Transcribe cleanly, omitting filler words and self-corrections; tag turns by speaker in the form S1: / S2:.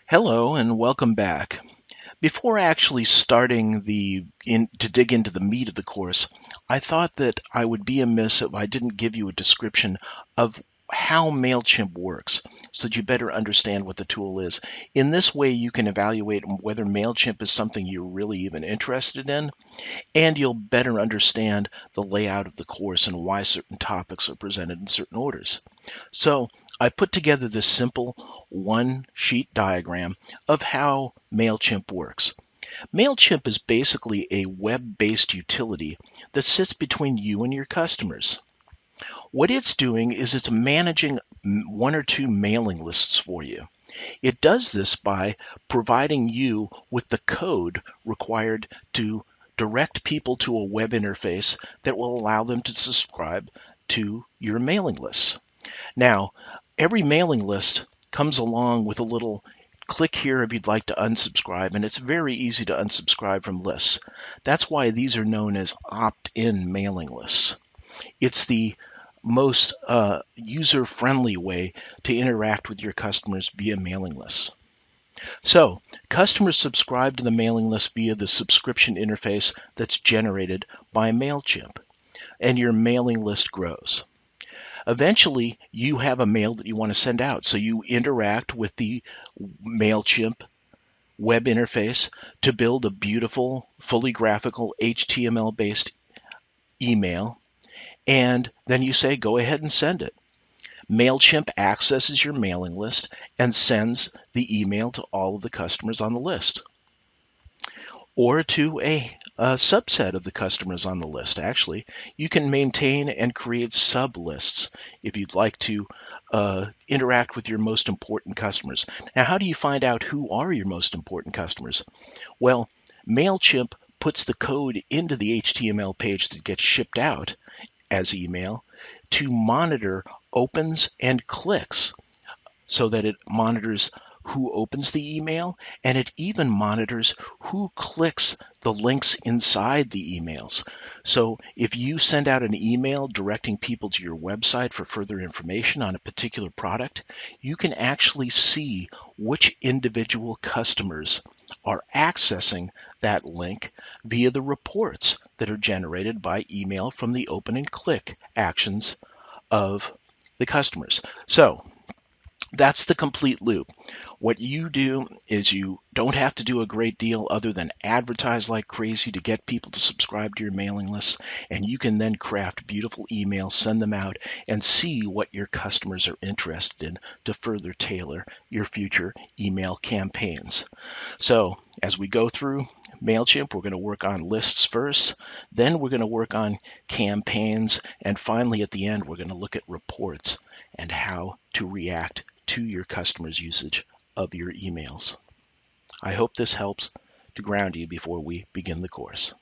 S1: Hello and welcome back. Before actually starting to dig into the meat of the course, I thought that I would be amiss if I didn't give you a description of how Mailchimp works so that you better understand what the tool is. In this way, you can evaluate whether Mailchimp is something you're really even interested in, and you'll better understand the layout of the course and why certain topics are presented in certain orders. So I put together this simple one sheet diagram of how Mailchimp works. Mailchimp is basically a web-based utility that sits between you and your customers. What it's doing is it's managing one or two mailing lists for you. It does this by providing you with the code required to direct people to a web interface that will allow them to subscribe to your mailing lists. Now, every mailing list comes along with a little click here if you'd like to unsubscribe, and it's very easy to unsubscribe from lists. That's why these are known as opt-in mailing lists. It's the most user-friendly way to interact with your customers via mailing lists. So, customers subscribe to the mailing list via the subscription interface that's generated by Mailchimp, and your mailing list grows. Eventually, you have a mail that you want to send out, so you interact with the Mailchimp web interface to build a beautiful, fully graphical HTML-based email, and then you say, go ahead and send it. Mailchimp accesses your mailing list and sends the email to all of the customers on the list, or to a subset of the customers on the list. Actually, you can maintain and create sub-lists if you'd like to interact with your most important customers. Now, how do you find out who are your most important customers? Well, Mailchimp puts the code into the HTML page that gets shipped out as email to monitor opens and clicks, so that it monitors who opens the email, and it even monitors who clicks the links inside the emails. So if you send out an email directing people to your website for further information on a particular product, you can actually see which individual customers are accessing that link via the reports that are generated by email from the open and click actions of the customers. So that's the complete loop. What you do is you don't have to do a great deal other than advertise like crazy to get people to subscribe to your mailing list, and you can then craft beautiful emails, send them out, and see what your customers are interested in to further tailor your future email campaigns. So as we go through Mailchimp, we're going to work on lists first, then we're going to work on campaigns, and finally at the end, we're going to look at reports and how to react to your customers' usage of your emails. I hope this helps to ground you before we begin the course.